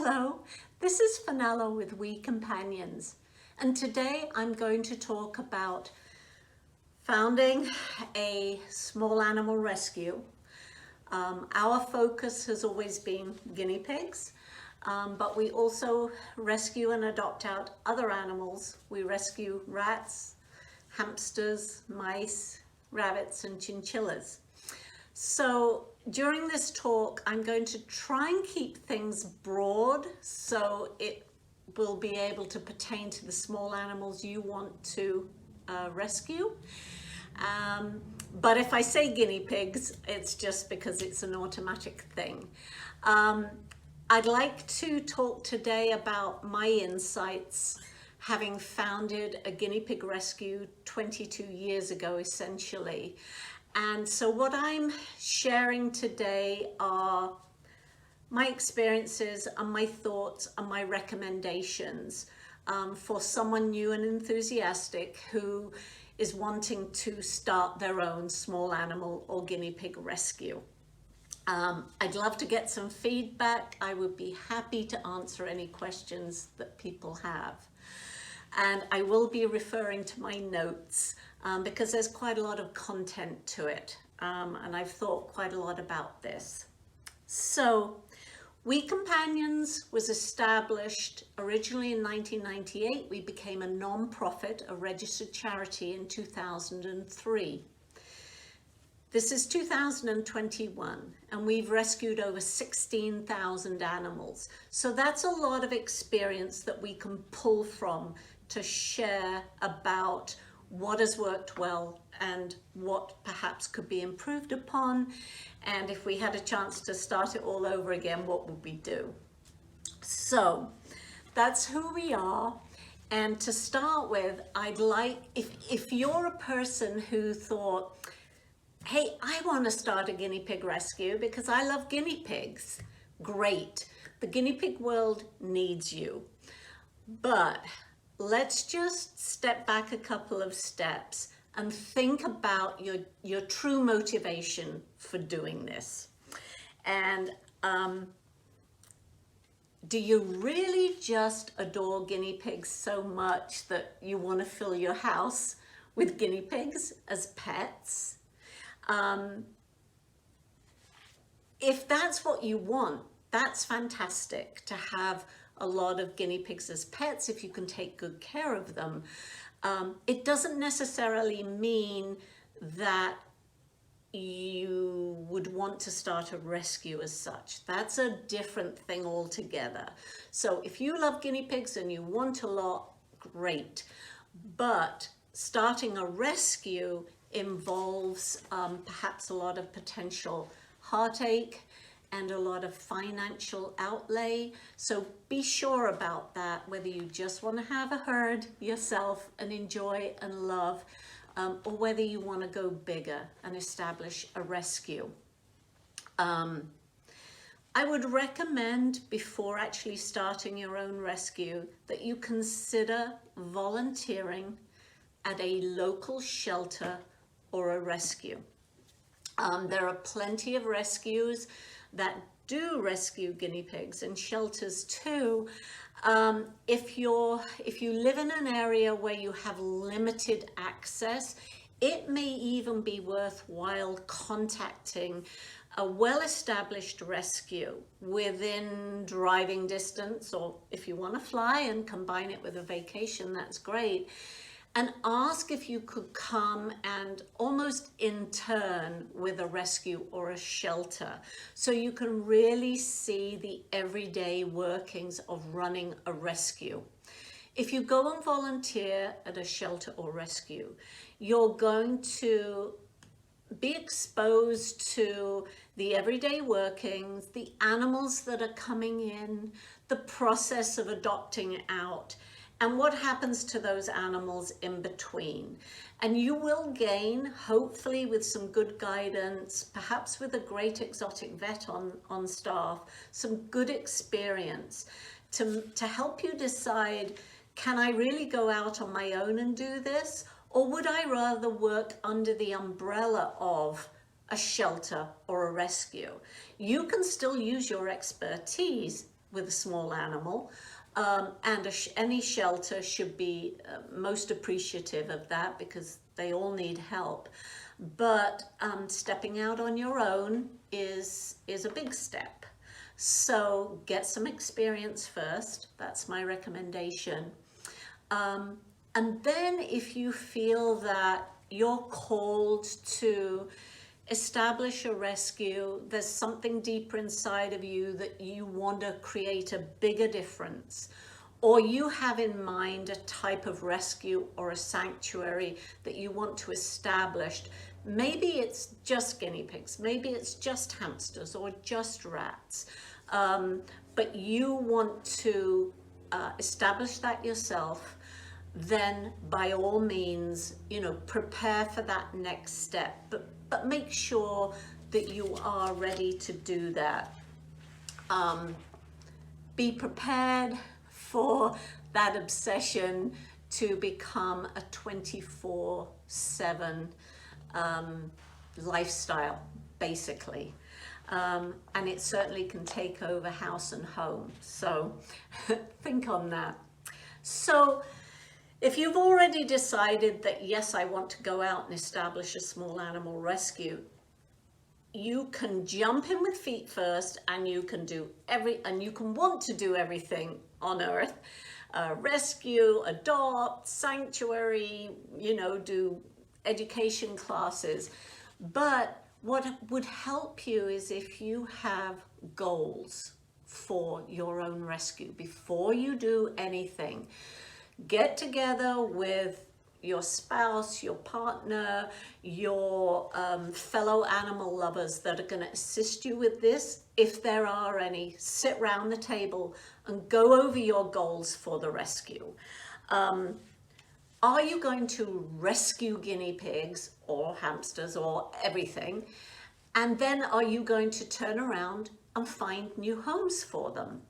Hello, this is Fenella with We Companions, and today I'm going to talk about founding a small animal rescue. Our focus has always been guinea pigs, but we also rescue and adopt out other animals. We rescue rats, hamsters, mice, rabbits, and chinchillas. So during this talk, I'm going to try and keep things broad so it will be able to pertain to the small animals you want to rescue. But if I say guinea pigs, it's just because it's an automatic thing. I'd like to talk today about my insights, having founded a guinea pig rescue 22 years ago, essentially. And so what I'm sharing today are my experiences and my thoughts and my recommendations for someone new and enthusiastic who is wanting to start their own small animal or guinea pig rescue. I'd love to get some feedback. I would be happy to answer any questions that people have. And I will be referring to my notes because there's quite a lot of content to it. And I've thought quite a lot about this. So We Companions was established originally in 1998. We became a non-profit, a registered charity in 2003. This is 2021, and we've rescued over 16,000 animals. So that's a lot of experience that we can pull from to share about what has worked well and what perhaps could be improved upon. And if we had a chance to start it all over again, what would we do? So that's who we are. And to start with, I'd like, if you're a person who thought, hey, I want to start a guinea pig rescue because I love guinea pigs. Great. The guinea pig world needs you. But let's just step back a couple of steps and think about your true motivation for doing this. And do you really just adore guinea pigs so much that you want to fill your house with guinea pigs as pets? If that's what you want, that's fantastic to have a lot of guinea pigs as pets if you can take good care of them. It doesn't necessarily mean that you would want to start a rescue as such. That's a different thing altogether. So if you love guinea pigs and you want a lot, great. But starting a rescue involves perhaps a lot of potential heartache and a lot of financial outlay. So be sure about that, whether you just want to have a herd yourself and enjoy and love, or whether you want to go bigger and establish a rescue. I would recommend, before actually starting your own rescue, that you consider volunteering at a local shelter or a rescue. There are plenty of rescues that do rescue guinea pigs, and shelters too. If you live in an area where you have limited access, it may even be worthwhile contacting a well-established rescue within driving distance, or if you want to fly and combine it with a vacation, that's great. And ask if you could come and almost intern with a rescue or a shelter, so you can really see the everyday workings of running a rescue. If you go and volunteer at a shelter or rescue, you're going to be exposed to the everyday workings, the animals that are coming in, the process of adopting out, and what happens to those animals in between. And you will gain, hopefully with some good guidance, perhaps with a great exotic vet on staff, some good experience to help you decide, can I really go out on my own and do this? Or would I rather work under the umbrella of a shelter or a rescue? You can still use your expertise, with a small animal. And any shelter should be most appreciative of that because they all need help. But stepping out on your own is a big step. So get some experience first. That's my recommendation. And then if you feel that you're called to establish a rescue, there's something deeper inside of you that you want to create a bigger difference, or you have in mind a type of rescue or a sanctuary that you want to establish. Maybe it's just guinea pigs, maybe it's just hamsters or just rats, but you want to establish that yourself. Then by all means, prepare for that next step, but make sure that you are ready to do that. Be prepared for that obsession to become a 24/7 lifestyle, basically. And it certainly can take over house and home. So think on that. So if you've already decided that, yes, I want to go out and establish a small animal rescue, you can jump in with feet first, and you can want to do everything on earth. Rescue, adopt, sanctuary, do education classes. But what would help you is if you have goals for your own rescue before you do anything. Get together with your spouse, your partner, your fellow animal lovers that are going to assist you with this. If there are any, sit round the table and go over your goals for the rescue. Are you going to rescue guinea pigs or hamsters or everything? And then are you going to turn around and find new homes for them?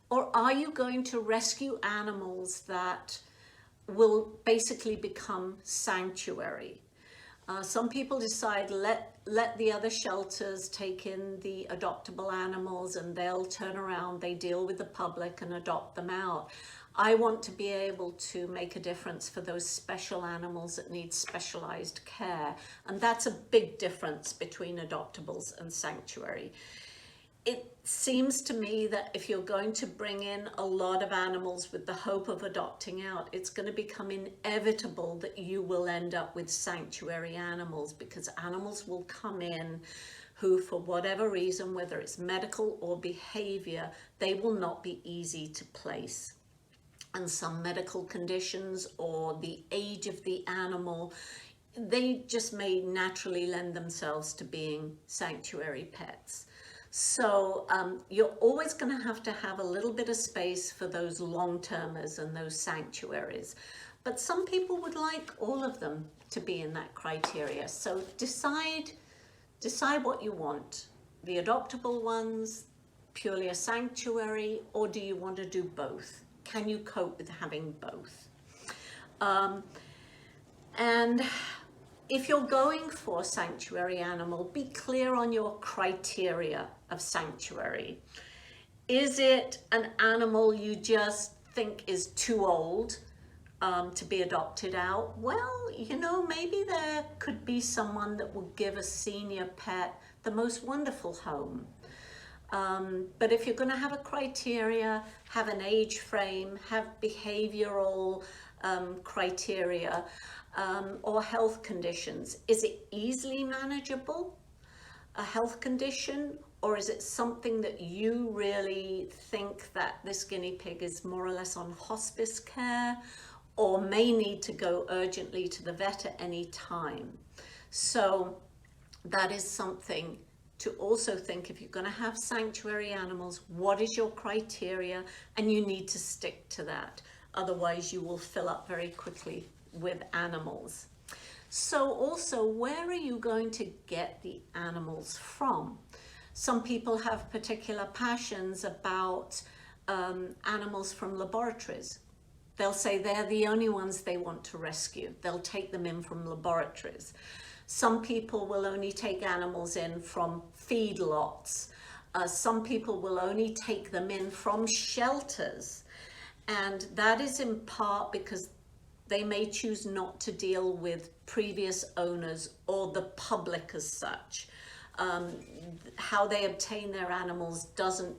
Or are you going to rescue animals that will basically become sanctuary? Some people decide let the other shelters take in the adoptable animals and they'll turn around, they deal with the public and adopt them out. I want to be able to make a difference for those special animals that need specialized care. And that's a big difference between adoptables and sanctuary. It seems to me that if you're going to bring in a lot of animals with the hope of adopting out, it's going to become inevitable that you will end up with sanctuary animals, because animals will come in who, for whatever reason, whether it's medical or behavior, they will not be easy to place. And some medical conditions or the age of the animal, they just may naturally lend themselves to being sanctuary pets. So you're always going to have a little bit of space for those long-termers and those sanctuaries. But some people would like all of them to be in that criteria. So decide what you want. The adoptable ones, purely a sanctuary, or do you want to do both? Can you cope with having both? And if you're going for a sanctuary animal, be clear on your criteria of sanctuary. Is it an animal you just think is too old to be adopted out? Well, maybe there could be someone that will give a senior pet the most wonderful home. But if you're going to have a criteria, have an age frame, have behavioral criteria, or health conditions. Is it easily manageable, a health condition, or is it something that you really think that this guinea pig is more or less on hospice care or may need to go urgently to the vet at any time? So that is something to also think. If you're going to have sanctuary animals, what is your criteria? And you need to stick to that. Otherwise you will fill up very quickly with animals. So also, where are you going to get the animals from? Some people have particular passions about animals from laboratories. They'll say they're the only ones they want to rescue. They'll take them in from laboratories. Some people will only take animals in from feedlots. Some people will only take them in from shelters, and that is in part because they may choose not to deal with previous owners or the public as such. How they obtain their animals doesn't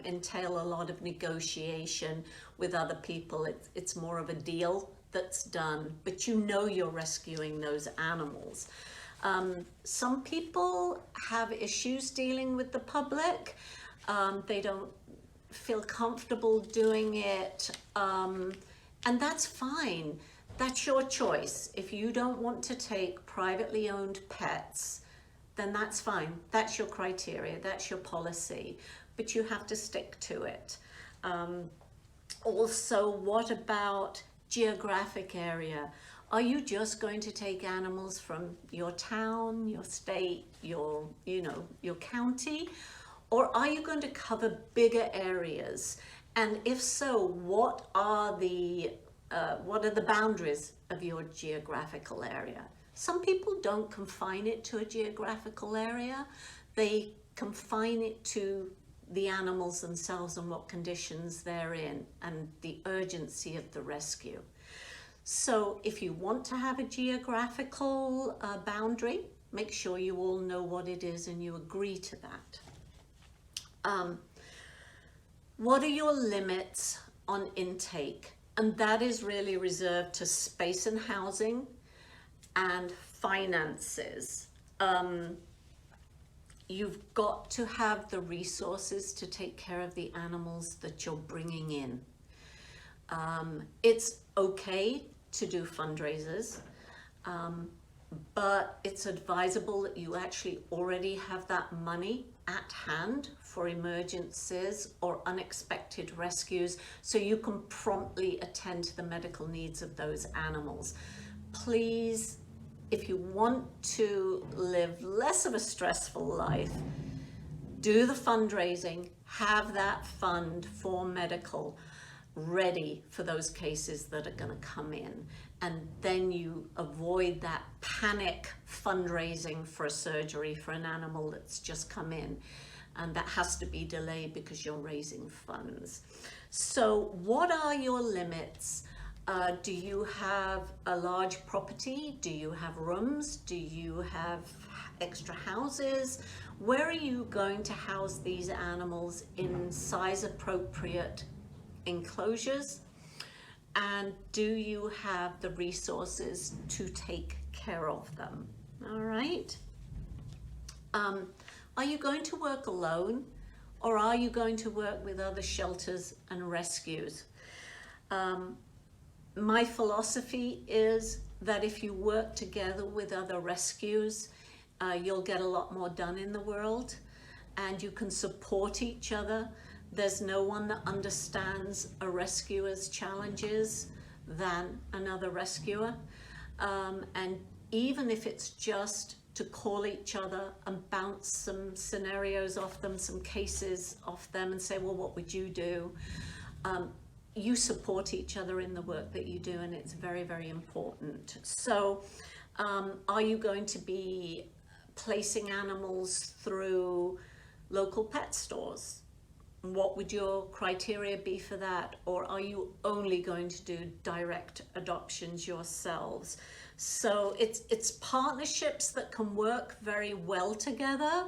entail a lot of negotiation with other people. It's more of a deal that's done, but you know you're rescuing those animals. Some people have issues dealing with the public. They don't feel comfortable doing it, and that's fine. That's your choice. If you don't want to take privately owned pets, then that's fine. That's your criteria, that's your policy, but you have to stick to it. Also, what about geographic area? Are you just going to take animals from your town, your state, your county? Or are you going to cover bigger areas? And if so, what are the boundaries of your geographical area? Some people don't confine it to a geographical area. They confine it to the animals themselves and what conditions they're in and the urgency of the rescue. So if you want to have a geographical boundary, make sure you all know what it is and you agree to that. What are your limits on intake? And that is really reserved to space and housing and finances. You've got to have the resources to take care of the animals that you're bringing in. It's okay to do fundraisers, but it's advisable that you actually already have that money at hand for emergencies or unexpected rescues, so you can promptly attend to the medical needs of those animals. Please, if you want to live less of a stressful life, do the fundraising, have that fund for medical ready for those cases that are going to come in, and then you avoid that panic fundraising for a surgery for an animal that's just come in and that has to be delayed because you're raising funds. So what are your limits? Do you have a large property? Do you have rooms? Do you have extra houses? Where are you going to house these animals in size appropriate enclosures? And do you have the resources to take care of them? All right. Are you going to work alone, or are you going to work with other shelters and rescues? My philosophy is that if you work together with other rescues, you'll get a lot more done in the world, and you can support each other. There's no one that understands a rescuer's challenges than another rescuer. And even if it's just to call each other and bounce some scenarios off them, some cases off them, and say, well, what would you do? You support each other in the work that you do, and it's very, very important. So are you going to be placing animals through local pet stores? What would your criteria be for that? Or are you only going to do direct adoptions yourselves? So it's partnerships that can work very well together,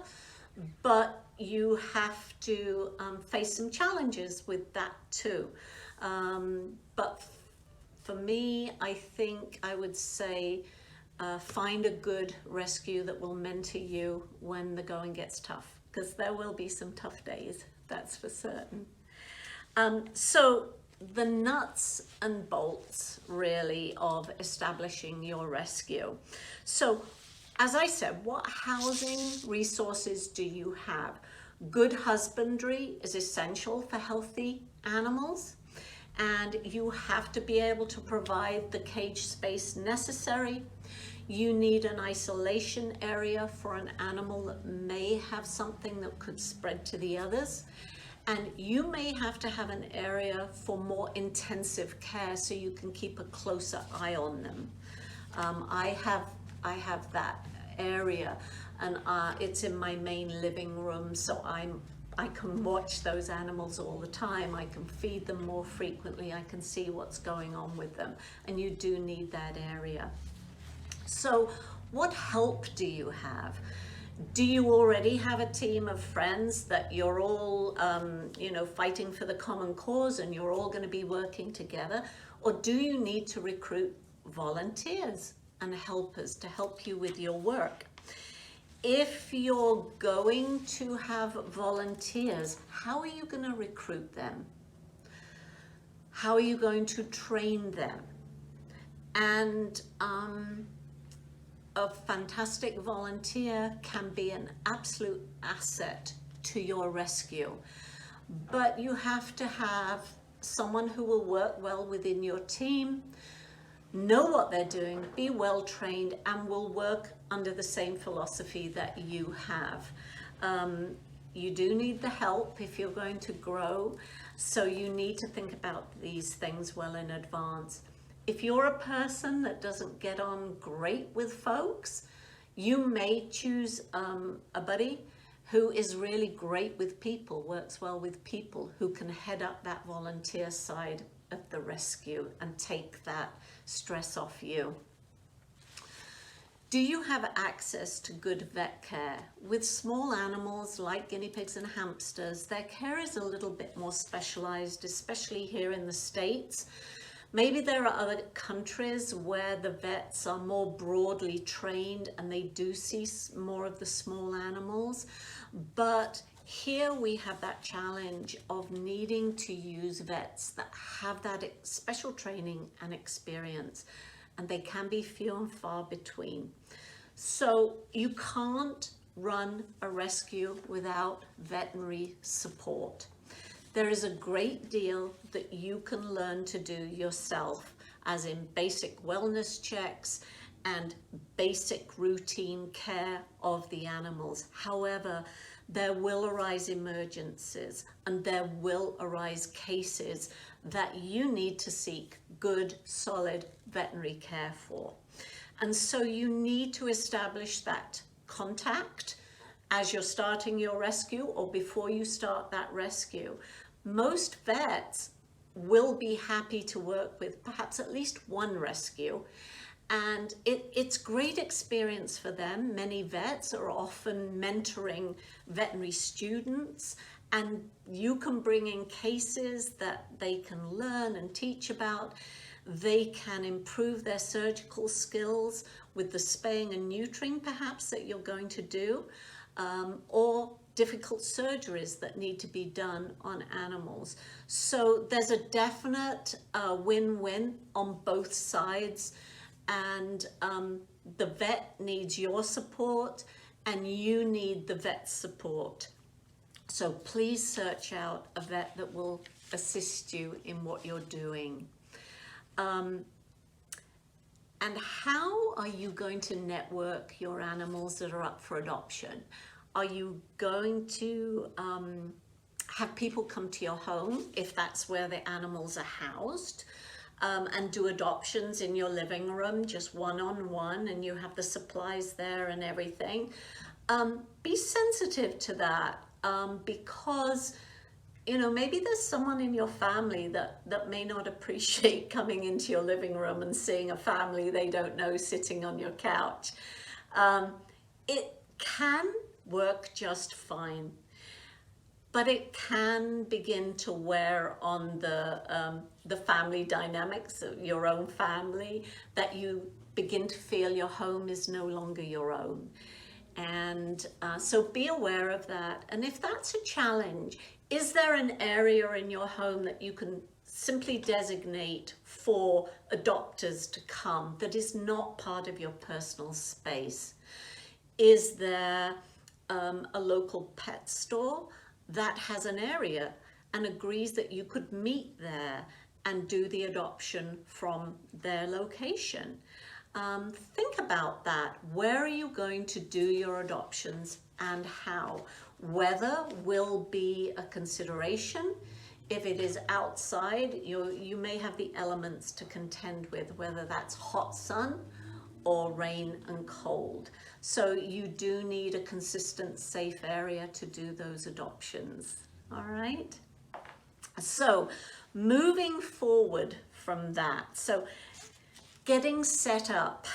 but you have to face some challenges with that too. But for me, I think I would say find a good rescue that will mentor you when the going gets tough, because there will be some tough days, that's for certain. So the nuts and bolts really of establishing your rescue. So as I said, what housing resources do you have? Good husbandry is essential for healthy animals, and you have to be able to provide the cage space necessary. You need an isolation area for an animal that may have something that could spread to the others. And you may have to have an area for more intensive care so you can keep a closer eye on them. I have that area. and it's in my main living room, so I can watch those animals all the time. I can feed them more frequently. I can see what's going on with them, and you do need that area. So what help do you have? Do you already have a team of friends that you're all, fighting for the common cause and you're all going to be working together? Or do you need to recruit volunteers and helpers to help you with your work? If you're going to have volunteers, how are you going to recruit them? How are you going to train them? And a fantastic volunteer can be an absolute asset to your rescue, but you have to have someone who will work well within your team, know what they're doing, be well trained, and will work under the same philosophy that you have. You do need the help if you're going to grow, so you need to think about these things well in advance. If you're a person that doesn't get on great with folks, you may choose a buddy who is really great with people, works well with people, who can head up that volunteer side of the rescue and take that stress off you. Do you have access to good vet care? With small animals like guinea pigs and hamsters, their care is a little bit more specialized, especially here in the States. Maybe there are other countries where the vets are more broadly trained and they do see more of the small animals. But here we have that challenge of needing to use vets that have that special training and experience, and they can be few and far between. So you can't run a rescue without veterinary support. There is a great deal that you can learn to do yourself, as in basic wellness checks and basic routine care of the animals. However, there will arise emergencies and there will arise cases that you need to seek good, solid veterinary care for. And so you need to establish that contact as you're starting your rescue or before you start that rescue. Most vets will be happy to work with perhaps at least one rescue, and it's great experience for them. Many vets are often mentoring veterinary students, and you can bring in cases that they can learn and teach about. They can improve their surgical skills with the spaying and neutering perhaps that you're going to do, or difficult surgeries that need to be done on animals. So there's a definite win-win on both sides, and the vet needs your support and you need the vet's support. So please search out a vet that will assist you in what you're doing. And how are you going to network your animals that are up for adoption? Are you going to have people come to your home if that's where the animals are housed, and do adoptions in your living room, just one-on-one, and you have the supplies there and everything? Be sensitive to that, because maybe there's someone in your family that may not appreciate coming into your living room and seeing a family they don't know sitting on your couch. It can work just fine, but it can begin to wear on the family dynamics of your own family, that you begin to feel your home is no longer your own. And so be aware of that. And if that's a challenge, is there an area in your home that you can simply designate for adopters to come that is not part of your personal space? Is there a local pet store that has an area and agrees that you could meet there and do the adoption from their location? Think about that. Where are you going to do your adoptions and how? Weather will be a consideration. If it is outside, you may have the elements to contend with, whether that's hot sun or rain and cold. So you do need a consistent, safe area to do those adoptions. All right. So moving forward from that, so getting set up.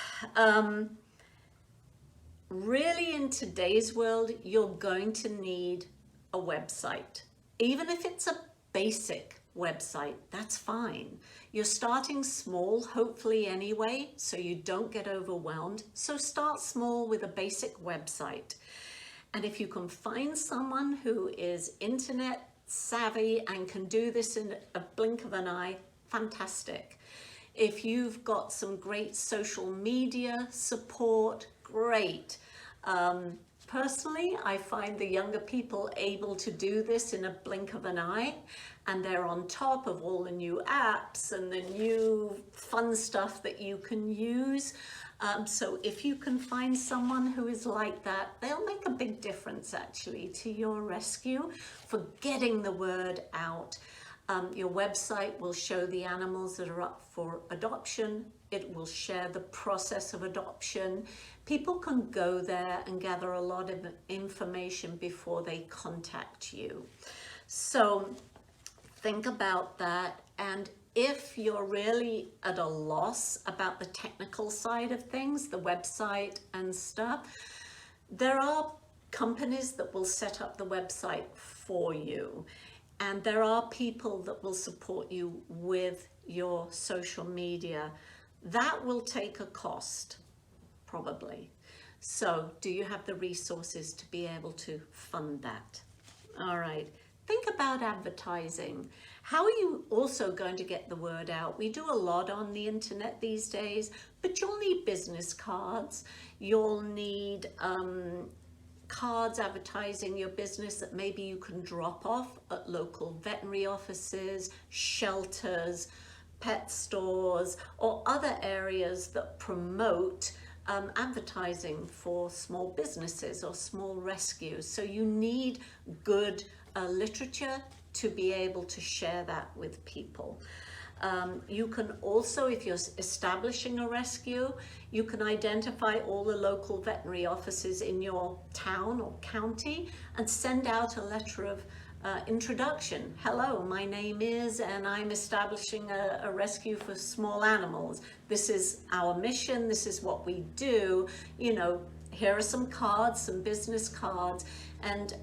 Really in today's world, you're going to need a website. Even if it's a basic website, that's fine. You're starting small, hopefully anyway, so you don't get overwhelmed. So start small with a basic website. And if you can find someone who is internet savvy and can do this in a blink of an eye, fantastic. If you've got some great social media support, great. Personally, I find the younger people able to do this in a blink of an eye, and they're on top of all the new apps and the new fun stuff that you can use. So if you can find someone who is like that, they'll make a big difference actually to your rescue for getting the word out. Your website will show the animals that are up for adoption. It will share the process of adoption. People can go there and gather a lot of information before they contact you. So think about that. And if you're really at a loss about the technical side of things, the website and stuff, there are companies that will set up the website for you. And there are people that will support you with your social media. That will take a cost, probably. So do you have the resources to be able to fund that? All right. Think about advertising. How are you also going to get the word out? We do a lot on the internet these days, but you'll need business cards. You'll need cards advertising your business that maybe you can drop off at local veterinary offices, shelters, pet stores, or other areas that promote advertising for small businesses or small rescues. So you need good literature to be able to share that with people. You can also, if you're establishing a rescue, you can identify all the local veterinary offices in your town or county and send out a letter of introduction. Hello, my name is, and I'm establishing a rescue for small animals. This is our mission. This is what we do. You know, here are some cards, some business cards. And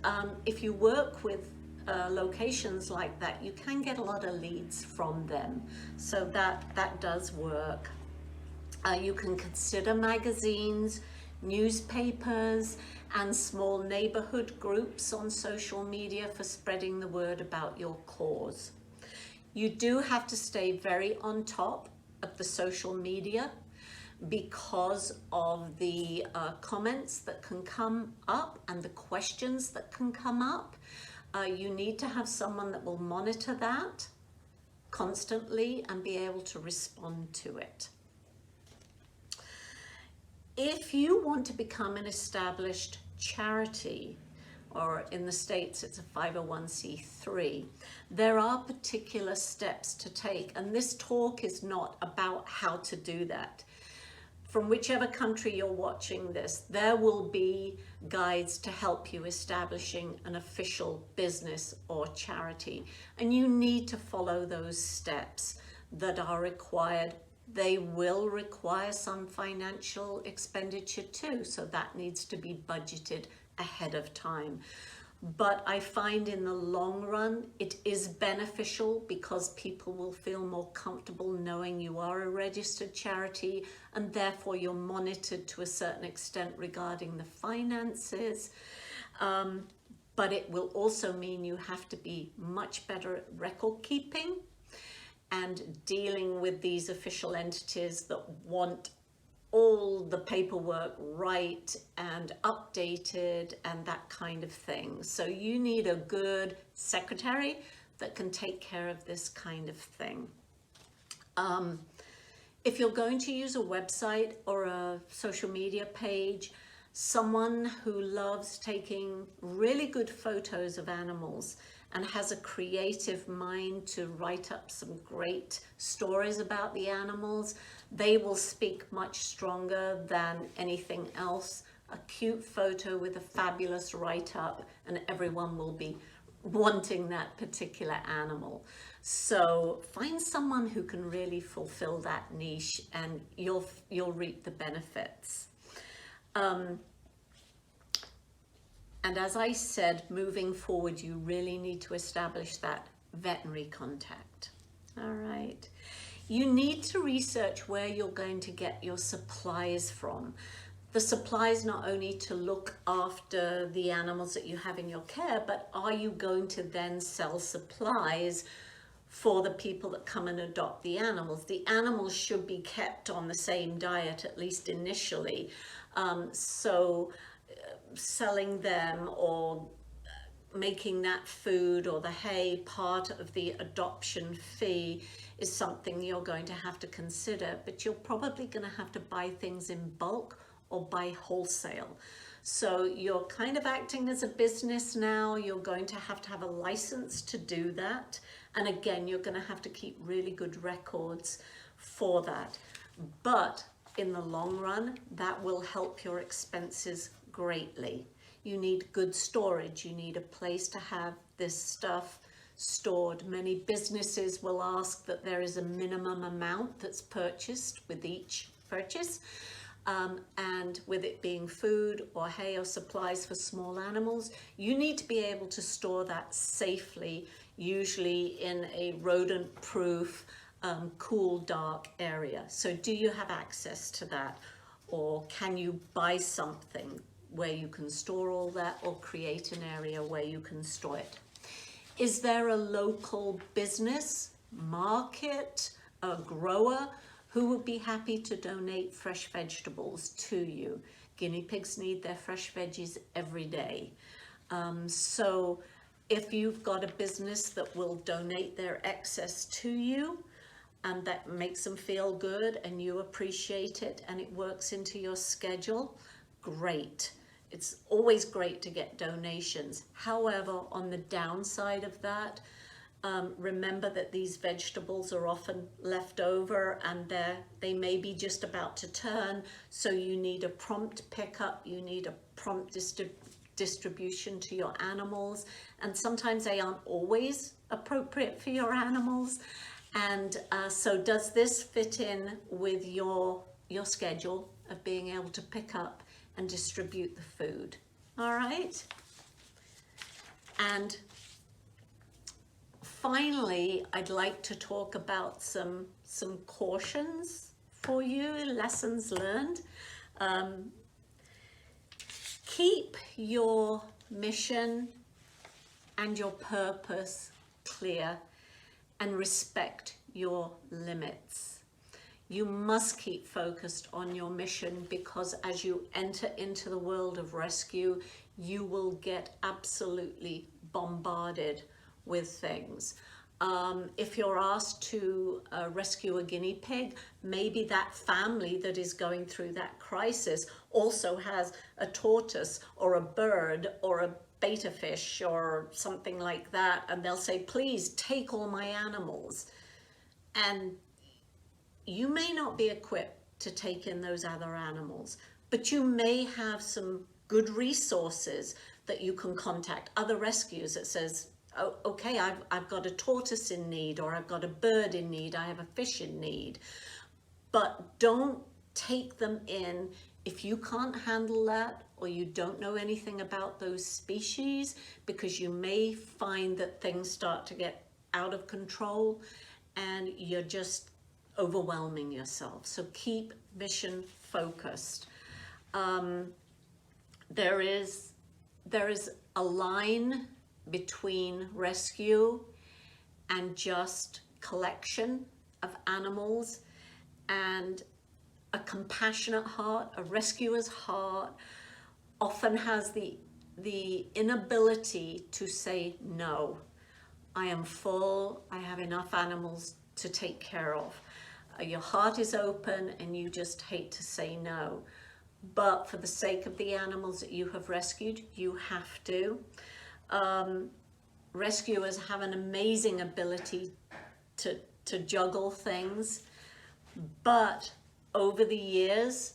if you work with locations like that, you can get a lot of leads from them. So that does work. You can consider magazines, newspapers, and small neighborhood groups on social media for spreading the word about your cause. You do have to stay very on top of the social media because of the comments that can come up and the questions that can come up. You need to have someone that will monitor that constantly and be able to respond to it. If you want to become an established charity, or in the States it's a 501c3, there are particular steps to take, and this talk is not about how to do that. From whichever country you're watching this, there will be guides to help you establishing an official business or charity, and you need to follow those steps that are required. They will require some financial expenditure too, so that needs to be budgeted ahead of time. But I find in the long run, it is beneficial because people will feel more comfortable knowing you are a registered charity, and therefore you're monitored to a certain extent regarding the finances. But it will also mean you have to be much better at record keeping and dealing with these official entities that want all the paperwork right and updated and that kind of thing. So you need a good secretary that can take care of this kind of thing. If you're going to use a website or a social media page, someone who loves taking really good photos of animals and has a creative mind to write up some great stories about the animals, they will speak much stronger than anything else. A cute photo with a fabulous write-up, and everyone will be wanting that particular animal. So find someone who can really fulfill that niche, and you'll reap the benefits. And as I said, moving forward, you really need to establish that veterinary contact. All right. You need to research where you're going to get your supplies from. The supplies not only to look after the animals that you have in your care, but are you going to then sell supplies for the people that come and adopt the animals? The animals should be kept on the same diet, at least initially. So selling them or making that food or the hay part of the adoption fee is something you're going to have to consider, but you're probably going to have to buy things in bulk or buy wholesale. So you're kind of acting as a business now. You're going to have a license to do that. And again, you're going to have to keep really good records for that. But in the long run, that will help your expenses greatly. You need good storage. You need a place to have this stuff stored. Many businesses will ask that there is a minimum amount that's purchased with each purchase. And with it being food or hay or supplies for small animals, you need to be able to store that safely, usually in a rodent-proof, cool, dark area. So do you have access to that? Or can you buy something where you can store all that, or create an area where you can store it? Is there a local business, market, a grower who would be happy to donate fresh vegetables to you? Guinea pigs need their fresh veggies every day. So if you've got a business that will donate their excess to you, and that makes them feel good and you appreciate it and it works into your schedule, great. It's always great to get donations. However, on the downside of that, remember that these vegetables are often left over and they may be just about to turn. So you need a prompt pickup, you need a prompt distribution to your animals. And sometimes they aren't always appropriate for your animals. And so does this fit in with your schedule of being able to pick up and distribute the food? All right. And finally, I'd like to talk about some cautions for you, lessons learned. Keep your mission and your purpose clear and respect your limits. You must keep focused on your mission, because as you enter into the world of rescue, you will get absolutely bombarded with things. If you're asked to rescue a guinea pig, maybe that family that is going through that crisis also has a tortoise or a bird or a betta fish or something like that, and they'll say, please take all my animals. And you may not be equipped to take in those other animals, but you may have some good resources that you can contact, other rescues that says, oh, okay, I've got a tortoise in need, or I've got a bird in need, I have a fish in need. But don't take them in if you can't handle that, or you don't know anything about those species, because you may find that things start to get out of control and you're just overwhelming yourself. So keep mission focused. There is a line between rescue and just collection of animals, and a compassionate heart, a rescuer's heart, often has the inability to say no. I am full, I have enough animals to take care of. Your heart is open and you just hate to say no. but for the sake of the animals that you have rescued, you have to. Rescuers have an amazing ability to juggle things, but over the years,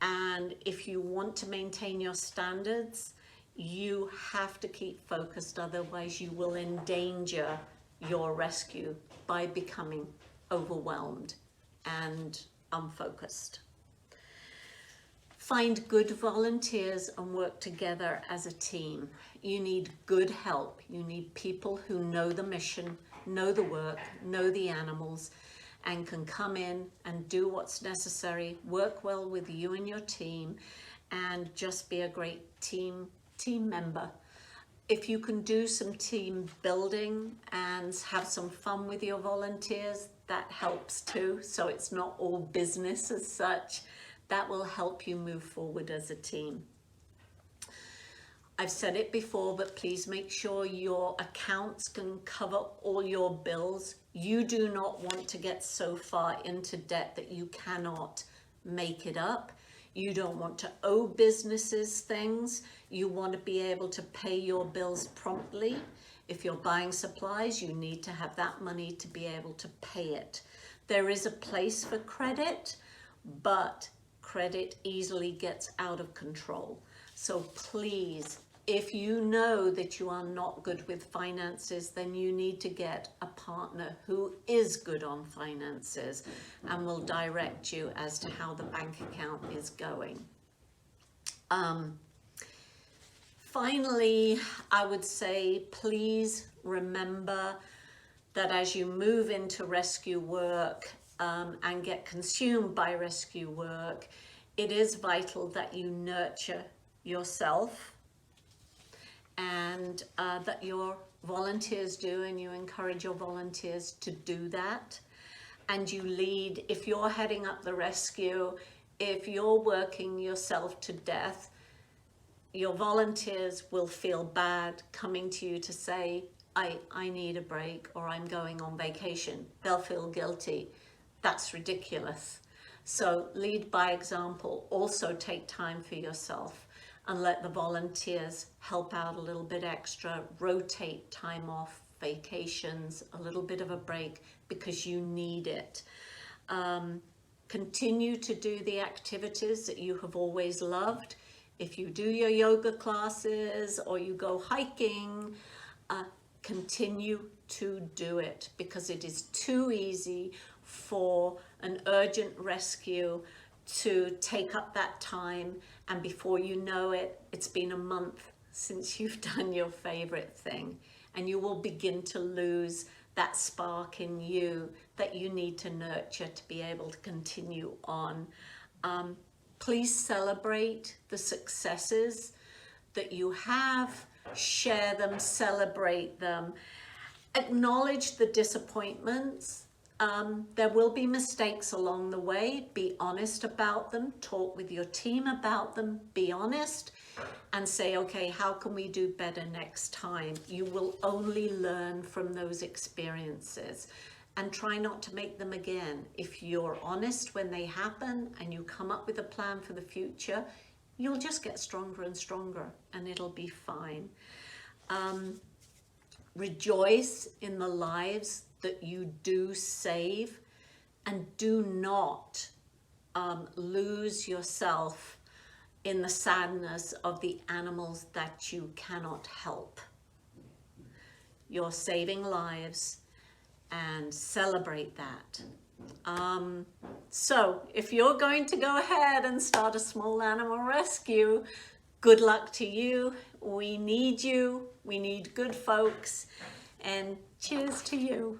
and if you want to maintain your standards, you have to keep focused, otherwise you will endanger your rescue by becoming overwhelmed and unfocused. Find good volunteers and work together as a team. You need good help. You need people who know the mission, know the work, know the animals, and can come in and do what's necessary, work well with you and your team, and just be a great team member. If you can do some team building and have some fun with your volunteers, that helps too. So it's not all business as such. That will help you move forward as a team. I've said it before, but please make sure your accounts can cover all your bills. You do not want to get so far into debt that you cannot make it up. You don't want to owe businesses things. You want to be able to pay your bills promptly. If you're buying supplies, you need to have that money to be able to pay it. There is a place for credit, but credit easily gets out of control. So please, if you know that you are not good with finances, then you need to get a partner who is good on finances and will direct you as to how the bank account is going. Finally, I would say, please remember that as you move into rescue work and get consumed by rescue work, it is vital that you nurture yourself, and that your volunteers do, and you encourage your volunteers to do that. And you lead, if you're heading up the rescue, if you're working yourself to death, your volunteers will feel bad coming to you to say, I need a break, or I'm going on vacation. They'll feel guilty. That's ridiculous. So lead by example. Also take time for yourself and let the volunteers help out a little bit extra, rotate time off, vacations, a little bit of a break, because you need it. Continue to do the activities that you have always loved. If you do your yoga classes or you go hiking, continue to do it, because it is too easy for an urgent rescue to take up that time, and before you know it, it's been a month since you've done your favorite thing, and you will begin to lose that spark in you that you need to nurture to be able to continue on. Please celebrate the successes that you have, share them, celebrate them, acknowledge the disappointments. There will be mistakes along the way. Be honest about them. Talk with your team about them. Be honest and say, okay, how can we do better next time? You will only learn from those experiences, and try not to make them again. If you're honest when they happen and you come up with a plan for the future, you'll just get stronger and stronger, and it'll be fine. Rejoice in the lives that you do save, and do not lose yourself in the sadness of the animals that you cannot help. You're saving lives, and celebrate that. So if you're going to go ahead and start a small animal rescue, good luck to you. We need you. We need good folks, and cheers to you.